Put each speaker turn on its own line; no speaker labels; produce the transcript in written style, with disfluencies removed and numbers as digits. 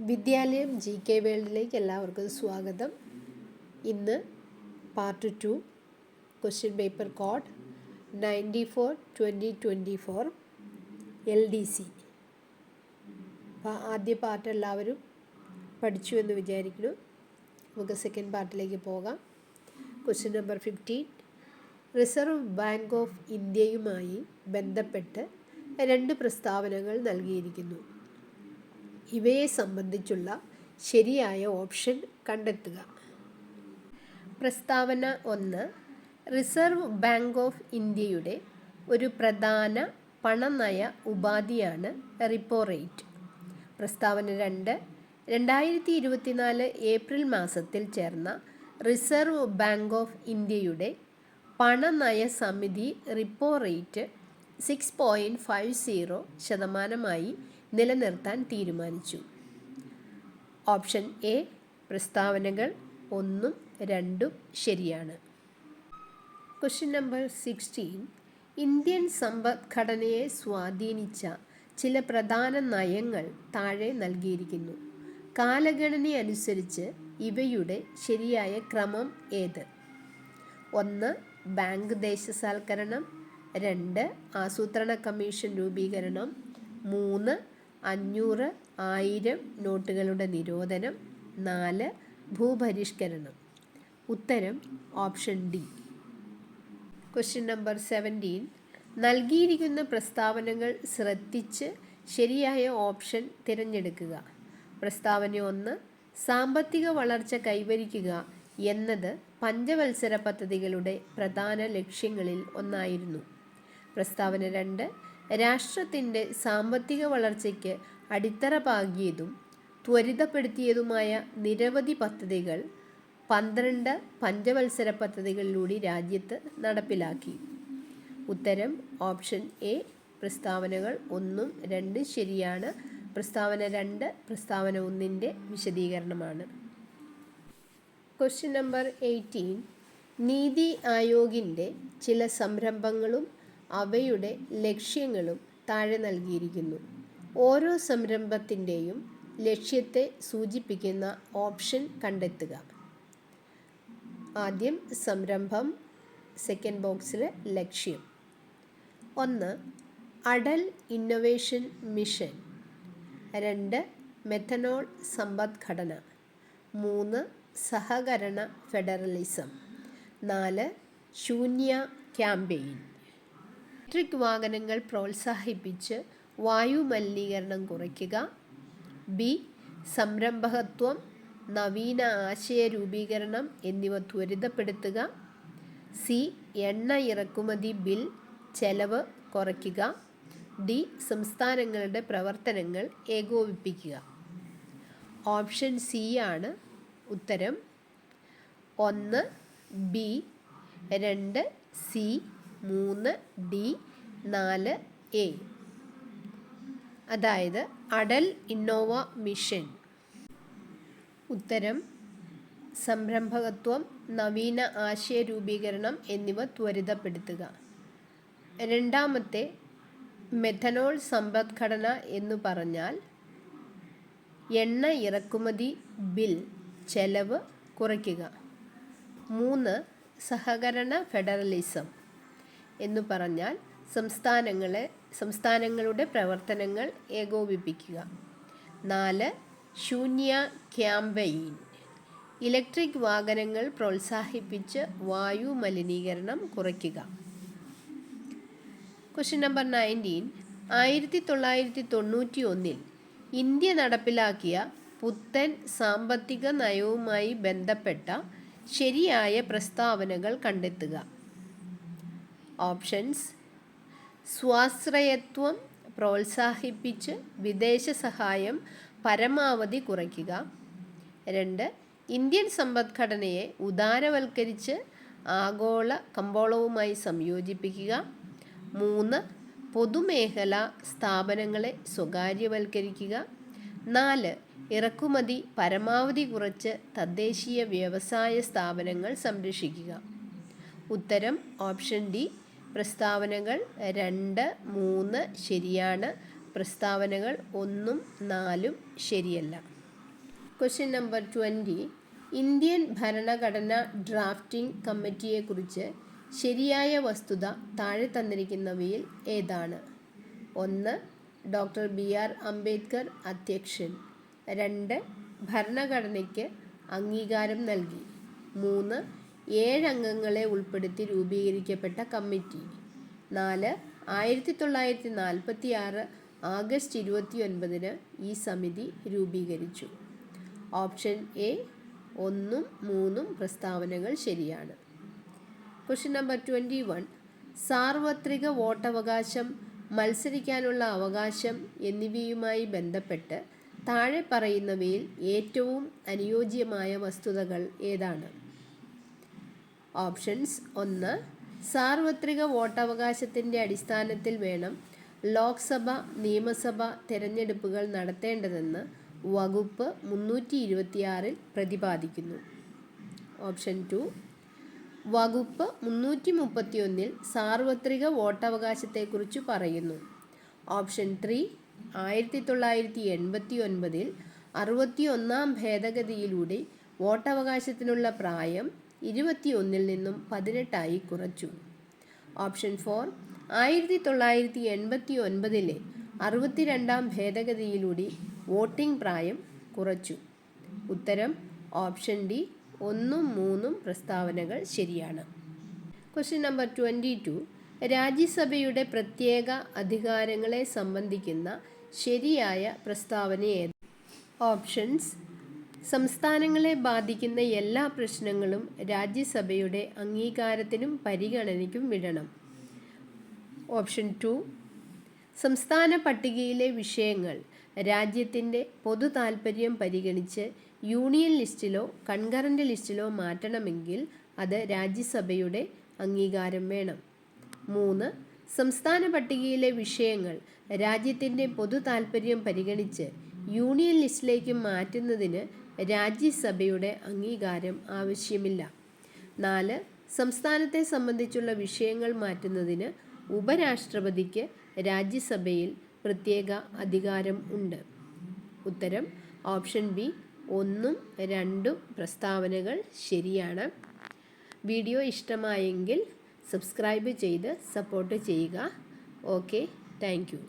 വിദ്യാലയം GK വേൾഡിലേക്ക് എല്ലാവർക്കും സ്വാഗതം. ഇന്ന് part 2 question paper code 94/2024 LDC. ആദ്യ പാർട്ട് എല്ലാവരും പഠിച്ചു എന്ന് വിചാരിക്കുന്നു. നമുക്ക് സെക്കൻഡ് പാർട്ടിലേക്ക് പോകാം. Question number 15. Reserve bank of ഇന്ത്യയുമായി ബന്ധപ്പെട്ട് 2 പ്രസ്താവനകൾ നൽകിയിരിക്കുന്നു. ഇവയെ സംബന്ധിച്ചുള്ള ശരിയായ ഓപ്ഷൻ കണ്ടെത്തുക. പ്രസ്താവന 1. റിസർവ് ബാങ്ക് ഓഫ് ഇന്ത്യയുടെ ഒരു പ്രധാന പണനയ ഉപാധിയാണ് റിപ്പോ റേറ്റ്. പ്രസ്താവന 2. 2024 ഏപ്രിൽ മാസത്തിൽ ചേർന്ന റിസർവ് ബാങ്ക് ഓഫ് ഇന്ത്യയുടെ പണനയ സമിതി റിപ്പോ റേറ്റ് 6.50% നിലനിർത്താൻ തീരുമാനിച്ചു. ഓപ്ഷൻ എ പ്രസ്താവനകൾ 1ഉം 2ഉം ശരിയാണ്. Question number 16. ഇന്ത്യൻ സമ്പദ്ഘടനയെ സ്വാധീനിച്ച ചില പ്രധാന നയങ്ങൾ താഴെ നൽകിയിരിക്കുന്നു. കാലഗണനയനുസരിച്ച് ഇവയുടെ ശരിയായ ക്രമം ഏത്? 1. ബാങ്ക് ദേശസാൽക്കരണം. 2. ആസൂത്രണ കമ്മീഷൻ രൂപീകരണം. 3. 500, 1000 നോട്ടുകളുടെ നിരോധനം. 4. ഭൂപരിഷ്കരണം. ഉത്തരം ഓപ്ഷൻ ഡി. Question number 17. നൽകിയിരിക്കുന്ന പ്രസ്താവനകൾ ശ്രദ്ധിച്ച് ശരിയായ ഓപ്ഷൻ തിരഞ്ഞെടുക്കുക. പ്രസ്താവന 1. സാമ്പത്തിക വളർച്ച കൈവരിക്കുക എന്നത് പഞ്ചവത്സര പദ്ധതികളുടെ പ്രധാന ലക്ഷ്യങ്ങളിൽ ഒന്നായിരുന്നു. പ്രസ്താവന 2. രാഷ്ട്രത്തിൻ്റെ സാമ്പത്തിക വളർച്ചയ്ക്ക് അടിത്തറ പാകിയതും ത്വരിതപ്പെടുത്തിയതുമായ നിരവധി പദ്ധതികൾ 12 പഞ്ചവത്സര പദ്ധതികളിലൂടെ രാജ്യത്ത് നടപ്പിലാക്കി. ഉത്തരം ഓപ്ഷൻ എ. പ്രസ്താവനകൾ 1ഉം 2ഉം ശരിയാണ്. പ്രസ്താവന 2 പ്രസ്താവന 1ൻ്റെ വിശദീകരണമാണ്. Question number 18. നീതി ആയോഗിൻ്റെ ചില സംരംഭങ്ങളും അവയുടെ ലക്ഷ്യങ്ങളും താഴെ നൽകിയിരിക്കുന്നു. ഓരോ സംരംഭത്തിൻ്റെയും ലക്ഷ്യത്തെ സൂചിപ്പിക്കുന്ന ഓപ്ഷൻ കണ്ടെത്തുക. ആദ്യം സംരംഭം, സെക്കൻഡ് ബോക്സിൽ ലക്ഷ്യം. 1. Atal innovation mission. 2. മെഥനോൾ സമ്പദ്ഘടന. 3. സഹകരണ ഫെഡറലിസം. 4. ശൂന്യ ക്യാമ്പയിൻ. ഇലക്ട്രിക് വാഹനങ്ങൾ പ്രോത്സാഹിപ്പിച്ച് വായുമലിനീകരണം കുറയ്ക്കുക. ബി. സംരംഭകത്വം, നവീന ആശയ രൂപീകരണം എന്നിവ ത്വരിതപ്പെടുത്തുക. സി. എണ്ണ ഇറക്കുമതി ബിൽ ചെലവ് കുറയ്ക്കുക. ഡി. സംസ്ഥാനങ്ങളുടെ പ്രവർത്തനങ്ങൾ ഏകോപിപ്പിക്കുക. ഓപ്ഷൻ സി ആണ് ഉത്തരം. 1 ബി, 2 സി, 3 ഡി, 4 എ. അതായത് അടൽ ഇന്നോവ മിഷൻ. ഉത്തരം സംരംഭകത്വം, നവീന ആശയ രൂപീകരണം എന്നിവ ത്വരിതപ്പെടുത്തുക. രണ്ടാമത്തെ മെഥനോൾ സമ്പദ്ഘടന എന്നു പറഞ്ഞാൽ എണ്ണ ഇറക്കുമതി ബിൽ ചെലവ് കുറയ്ക്കുക. 3. സഹകരണ ഫെഡറലിസം എന്നു പറഞ്ഞാൽ സംസ്ഥാനങ്ങളുടെ പ്രവർത്തനങ്ങൾ ഏകോപിപ്പിക്കുക. 4. ശൂന്യ ക്യാമ്പയിൻ, ഇലക്ട്രിക് വാഹനങ്ങൾ പ്രോത്സാഹിപ്പിച്ച് വായു മലിനീകരണം കുറയ്ക്കുക. Question number 19. 1991 ഇന്ത്യ നടപ്പിലാക്കിയ പുത്തൻ സാമ്പത്തിക നയവുമായി ബന്ധപ്പെട്ട ശരിയായ പ്രസ്താവനകൾ കണ്ടെത്തുക. ഓപ്ഷൻസ്: സ്വാശ്രയത്വം പ്രോത്സാഹിപ്പിച്ച് വിദേശ സഹായം പരമാവധി കുറയ്ക്കുക. 2. ഇന്ത്യൻ സമ്പദ്ഘടനയെ ഉദാരവൽക്കരിച്ച് ആഗോള കമ്പോളവുമായി സംയോജിപ്പിക്കുക. 3. പൊതുമേഖലാ സ്ഥാപനങ്ങളെ സ്വകാര്യവൽക്കരിക്കുക. 4. ഇറക്കുമതി പരമാവധി കുറച്ച് തദ്ദേശീയ വ്യവസായ സ്ഥാപനങ്ങൾ സംരക്ഷിക്കുക. ഉത്തരം ഓപ്ഷൻ ഡി. പ്രസ്താവനകൾ 2, 3 ശരിയാണ്. പ്രസ്താവനകൾ 1ഉം 4ഉം ശരിയല്ല. Question number 20. ഇന്ത്യൻ ഭരണഘടന ഡ്രാഫ്റ്റിംഗ് കമ്മിറ്റിയെക്കുറിച്ച് ശരിയായ വസ്തുത താഴെ തന്നിരിക്കുന്നവയിൽ ഏതാണ്? 1. ഡോക്ടർ BR അംബേദ്കർ അധ്യക്ഷൻ. 2. ഭരണഘടനയ്ക്ക് അംഗീകാരം നൽകി. 3. 7 അംഗങ്ങളെ ഉൾപ്പെടുത്തി രൂപീകരിക്കപ്പെട്ട കമ്മിറ്റി. 4. 1946 ആഗസ്റ്റ് 29 ഈ സമിതി രൂപീകരിച്ചു. ഓപ്ഷൻ എ 1 3 പ്രസ്താവനകൾ ശരിയാണ്. Question number 21. സാർവത്രിക വോട്ടവകാശം, മത്സരിക്കാനുള്ള അവകാശം എന്നിവയുമായി ബന്ധപ്പെട്ട് താഴെ പറയുന്നവയിൽ ഏറ്റവും അനുയോജ്യമായ വസ്തുതകൾ ഏതാണ്? ഓപ്ഷൻസ്. 1. സാർവത്രിക വോട്ടവകാശത്തിൻ്റെ അടിസ്ഥാനത്തിൽ വേണം ലോക്സഭ നിയമസഭ തെരഞ്ഞെടുപ്പുകൾ നടത്തേണ്ടതെന്ന് വകുപ്പ് 326 പ്രതിപാദിക്കുന്നു. ഓപ്ഷൻ 2. വകുപ്പ് 331 സാർവത്രിക വോട്ടവകാശത്തെക്കുറിച്ച് പറയുന്നു. ഓപ്ഷൻ 3. 1989 61-ാം ഭേദഗതിയിലൂടെ വോട്ടവകാശത്തിനുള്ള പ്രായം 21 നിന്നും 18 കുറച്ചു. ഓപ്ഷൻ 4. 1989 62-ാം ഭേദഗതിയിലൂടെ വോട്ടിംഗ് പ്രായം കുറച്ചു. ഉത്തരം ഓപ്ഷൻ ഡി 1 3 പ്രസ്താവനകൾ ശരിയാണ്. Question number 22. രാജ്യസഭയുടെ പ്രത്യേക അധികാരങ്ങളെ സംബന്ധിക്കുന്ന ശരിയായ പ്രസ്താവന ഏത്? ഓപ്ഷൻസ്. സംസ്ഥാനങ്ങളെ ബാധിക്കുന്ന എല്ലാ പ്രശ്നങ്ങളും രാജ്യസഭയുടെ അംഗീകാരത്തിനും പരിഗണനയ്ക്കും വിടണം. ഓപ്ഷൻ 2. സംസ്ഥാന പട്ടികയിലെ വിഷയങ്ങൾ രാജ്യത്തിൻ്റെ പൊതു താൽപ്പര്യം പരിഗണിച്ച് യൂണിയൻ ലിസ്റ്റിലോ കൺകറൻ്റ് ലിസ്റ്റിലോ മാറ്റണമെങ്കിൽ അത് രാജ്യസഭയുടെ അംഗീകാരം വേണം. 3. സംസ്ഥാന പട്ടികയിലെ വിഷയങ്ങൾ രാജ്യത്തിൻ്റെ പൊതു താൽപ്പര്യം പരിഗണിച്ച് യൂണിയൻ ലിസ്റ്റിലേക്ക് മാറ്റുന്നതിന് രാജ്യസഭയുടെ അംഗീകാരം ആവശ്യമില്ല. 4. സംസ്ഥാനത്തെ സംബന്ധിച്ചുള്ള വിഷയങ്ങൾ മാറ്റുന്നതിന് ഉപരാഷ്ട്രപതിക്ക് രാജ്യസഭയിൽ പ്രത്യേക അധികാരം ഉണ്ട്. ഉത്തരം ഓപ്ഷൻ ബി 1 2 പ്രസ്താവനകൾ ശരിയാണ്. വീഡിയോ ഇഷ്ടമായെങ്കിൽ സബ്സ്ക്രൈബ് ചെയ്ത് സപ്പോർട്ട് ചെയ്യുക. Okay, thank you.